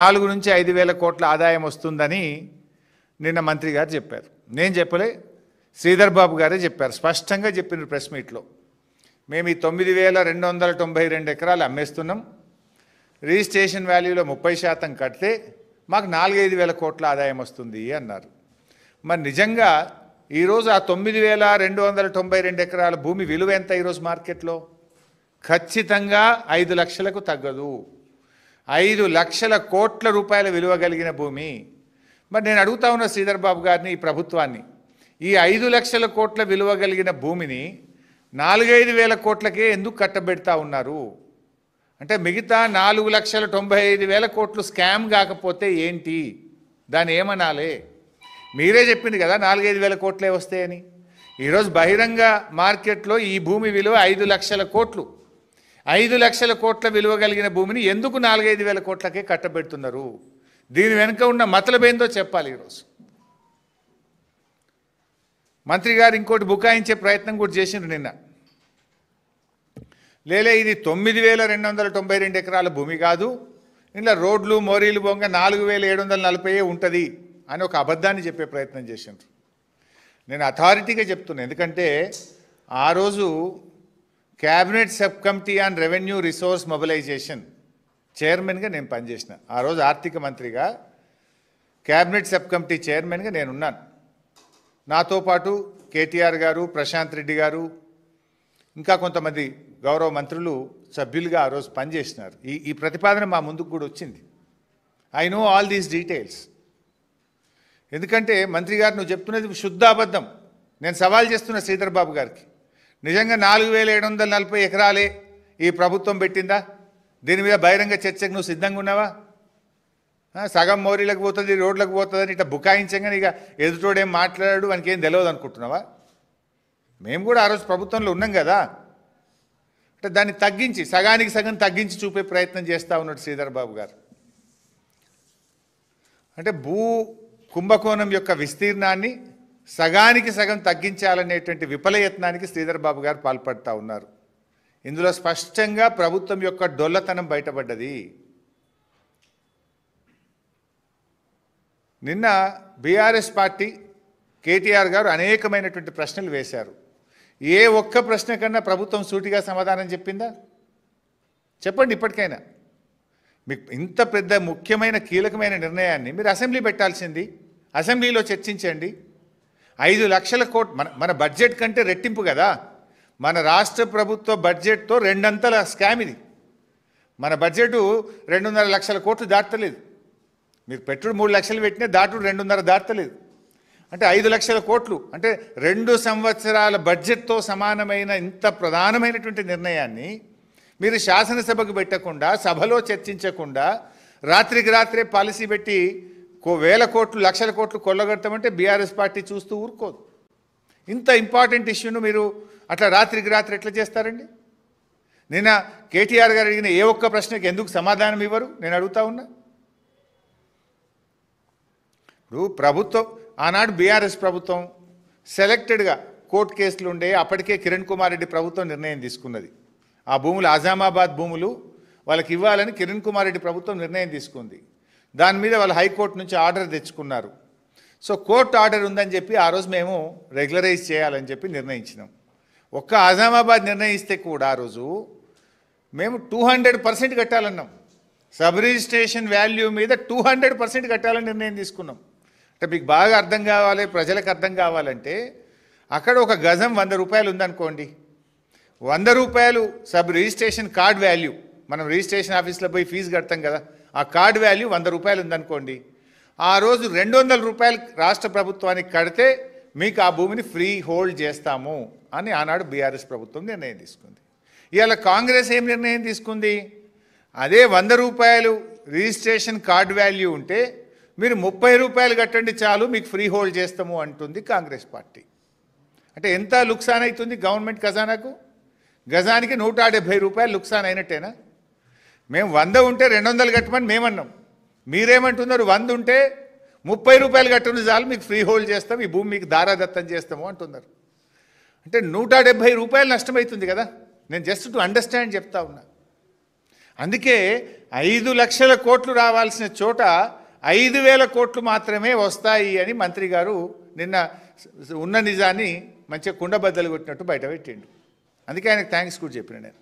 4 నుంచి 5,000 కోట్ల ఆదాయం వస్తుందని నిన్న మంత్రి గారు చెప్పారు. నేను చెప్పలే, శ్రీధర్ బాబు గారే చెప్పారు. స్పష్టంగా చెప్పిన ప్రెస్ మీట్లో మేము ఈ 9,292 ఎకరాలు అమ్మేస్తున్నాం, రిజిస్ట్రేషన్ వాల్యూలో 30% కడితే మాకు 4-5 కోట్ల ఆదాయం వస్తుంది అన్నారు. మరి నిజంగా ఈరోజు ఆ 9,292 ఎకరాల భూమి విలువ ఎంత ఈరోజు మార్కెట్లో? ఖచ్చితంగా 5 లక్షలకు తగ్గదు. 5 లక్షల కోట్ల రూపాయల విలువ కలిగిన భూమి. మరి నేను అడుగుతా ఉన్న శ్రీధర్ బాబు గారిని, ఈ ప్రభుత్వాన్ని, ఈ 5 లక్షల కోట్ల విలువ కలిగిన భూమిని 4-5 వేల కోట్లకే ఎందుకు కట్టబెడతా ఉన్నారు? అంటే మిగతా 4,95,000 కోట్లు స్కామ్ కాకపోతే ఏంటి? దాన్ని ఏమనాలి? మీరే చెప్పింది కదా 4-5 వేల కోట్లే వస్తాయని. ఈరోజు బహిరంగ మార్కెట్లో ఈ భూమి విలువ 5 లక్షల కోట్లు. 5 లక్షల కోట్ల విలువ కలిగిన భూమిని ఎందుకు 4-5 వేల కోట్లకే కట్టబెడుతున్నారు? దీని వెనుక ఉన్న మతలబేందో చెప్పాలి. ఈరోజు మంత్రి గారు ఇంకోటి బుకాయించే ప్రయత్నం కూడా చేసిండ్రు నిన్న. లేలే, ఇది 9,292 ఎకరాల భూమి కాదు, ఇంట్లో రోడ్లు మోరీలు బొంగ 4,740 ఉంటుంది అని ఒక అబద్ధాన్ని చెప్పే ప్రయత్నం చేసిండ్రు. నేను అథారిటీగా చెప్తున్నాను, ఎందుకంటే ఆ రోజు cabinet sub committee on revenue resource mobilisation చైర్మన్గా నేను పనిచేసిన. ఆ రోజు ఆర్థిక మంత్రిగా క్యాబినెట్ సబ్ కమిటీ చైర్మన్గా నేనున్నాను. నాతో పాటు కేటీఆర్ గారు, ప్రశాంత్ రెడ్డి గారు, ఇంకా కొంతమంది గౌరవ మంత్రులు సభ్యులుగా ఆ రోజు పనిచేసినారు. ఈ ప్రతిపాదన మా ముందుకు కూడా వచ్చింది. I know all these details. ఎందుకంటే మంత్రి గారు నువ్వు చెప్తున్నది శుద్ధ అబద్ధం. నేను సవాల్ చేస్తున్న శ్రీధర్ బాబు గారికి, నిజంగా 4,740 ఎకరాలే ఈ ప్రభుత్వం పెట్టిందా? దీని మీద బహిరంగ చర్చకు నువ్వు సిద్ధంగా ఉన్నావా? సగం మోరీలకు పోతుంది, రోడ్లకు పోతుందని ఇట్లా బుకాయించంగా ఇక ఎదుటోడేం మాట్లాడాడు వానికి ఏం తెలియదు అనుకుంటున్నావా? మేము కూడా ఆ రోజు ప్రభుత్వంలో ఉన్నాం కదా. అంటే దాన్ని తగ్గించి, సగానికి సగం తగ్గించి చూపే ప్రయత్నం చేస్తూ ఉన్నాడు శ్రీధర్ బాబు గారు. అంటే భూ కుంభకోణం యొక్క విస్తీర్ణాన్ని సగానికి సగం తగ్గించాలనేటువంటి విఫలయత్నానికి శ్రీధర్ బాబు గారు పాల్పడుతూ ఉన్నారు. ఇందులో స్పష్టంగా ప్రభుత్వం యొక్క డొల్లతనం బయటపడ్డది. నిన్న బీఆర్ఎస్ పార్టీ కేటీఆర్ గారు అనేకమైనటువంటి ప్రశ్నలు వేశారు. ఏ ఒక్క ప్రశ్న కన్నా ప్రభుత్వం సూటిగా సమాధానం చెప్పిందా? చెప్పండి ఇప్పటికైనా. మీకు ఇంత పెద్ద ముఖ్యమైన కీలకమైన నిర్ణయాన్ని మీరు అసెంబ్లీ పెట్టాల్సింది, అసెంబ్లీలో చర్చించండి. 5 లక్షల కోట్లు మన బడ్జెట్ కంటే రెట్టింపు కదా. మన రాష్ట్ర ప్రభుత్వ బడ్జెట్తో 2 అంతల స్కామ్ ఇది. మన బడ్జెట్ 2.5 లక్షల కోట్లు దాటలేదు. మీరు పెట్టుడు 3 లక్షలు పెట్టినా దాటుడు 2.5 దాటలేదు. అంటే 5 లక్షల కోట్లు అంటే 2 సంవత్సరాల బడ్జెట్తో సమానమైన ఇంత ప్రధానమైనటువంటి నిర్ణయాన్ని మీరు శాసనసభకు పెట్టకుండా, సభలో చర్చించకుండా, రాత్రికి రాత్రే పాలసీ పెట్టి వేల కోట్లు, లక్షల కోట్లు కొల్లగొడతామంటే బీఆర్ఎస్ పార్టీ చూస్తూ ఊరుకోదు. ఇంత ఇంపార్టెంట్ ఇష్యూను మీరు అట్లా రాత్రికి రాత్రి ఎట్లా చేస్తారండి? నిన్న కేటీఆర్ గారు అడిగిన ఏ ఒక్క ప్రశ్నకి ఎందుకు సమాధానం ఇవ్వరు? నేను అడుగుతా ఉన్నా. ఇప్పుడు ప్రభుత్వం ఆనాడు బీఆర్ఎస్ ప్రభుత్వం సెలెక్టెడ్గా కోర్టు కేసులు ఉండే అప్పటికే కిరణ్ కుమార్ రెడ్డి ప్రభుత్వం నిర్ణయం తీసుకున్నది. ఆ భూములు ఆజామాబాద్ భూములు వాళ్ళకి ఇవ్వాలని కిరణ్ కుమార్ రెడ్డి ప్రభుత్వం నిర్ణయం తీసుకుంది. దాని మీద వాళ్ళు హైకోర్టు నుంచి ఆర్డర్ తెచ్చుకున్నారు. సో కోర్టు ఆర్డర్ ఉందని చెప్పి ఆ రోజు మేము రెగ్యులరైజ్ చేయాలని చెప్పి నిర్ణయించినాం. ఒక్క ఆజామాబాద్ నిర్ణయిస్తే కూడా ఆ రోజు మేము 200% కట్టాలన్నాం. సబ్ రిజిస్ట్రేషన్ వాల్యూ మీద 200% కట్టాలని నిర్ణయం తీసుకున్నాం. అంటే మీకు బాగా అర్థం కావాలి, ప్రజలకు అర్థం కావాలంటే అక్కడ ఒక గజం 100 రూపాయలు ఉందనుకోండి. 100 రూపాయలు సబ్ రిజిస్ట్రేషన్ కార్డ్ వాల్యూ, మనం రిజిస్ట్రేషన్ ఆఫీస్లో పోయి ఫీజు కడతాం కదా, ఆ కార్డ్ వాల్యూ 100 రూపాయలు ఉందనుకోండి. ఆ రోజు 200 రూపాయలు రాష్ట్ర ప్రభుత్వానికి కడితే మీకు ఆ భూమిని ఫ్రీ హోల్డ్ చేస్తాము అని ఆనాడు బీఆర్ఎస్ ప్రభుత్వం నిర్ణయం తీసుకుంది. ఇవాళ కాంగ్రెస్ ఏం నిర్ణయం తీసుకుంది? అదే 100 రూపాయలు రిజిస్ట్రేషన్ కార్డ్ వాల్యూ ఉంటే మీరు 30 రూపాయలు కట్టండి చాలు, మీకు ఫ్రీ హోల్డ్ చేస్తాము అంటుంది కాంగ్రెస్ పార్టీ. అంటే ఎంత లుక్సాన్ అవుతుంది గవర్నమెంట్ ఖజానాకు? గజానికి 170 రూపాయలు లుక్సాన్ అయినట్టేనా? మేము 100 ఉంటే 200 కట్టమని మేమన్నాం. మీరేమంటున్నారు? 100 ఉంటే 30 రూపాయలు కట్టండి చాలు, మీకు ఫ్రీ హోల్డ్ చేస్తాం, ఈ భూమి మీకు దారాదత్తం చేస్తాము అంటున్నారు. అంటే 170 రూపాయలు నష్టమవుతుంది కదా. నేను జస్ట్ టు అండర్స్టాండ్ చెప్తా ఉన్నా. అందుకే 5 లక్షల కోట్లు రావాల్సిన చోట 5,000 కోట్లు మాత్రమే వస్తాయి అని మంత్రి గారు నిన్న ఉన్న నిజాన్ని మంచిగా కుండబద్దలు కొట్టినట్టు బయట పెట్టిండు. అందుకే ఆయనకు థ్యాంక్స్ కూడా చెప్పిన నేను.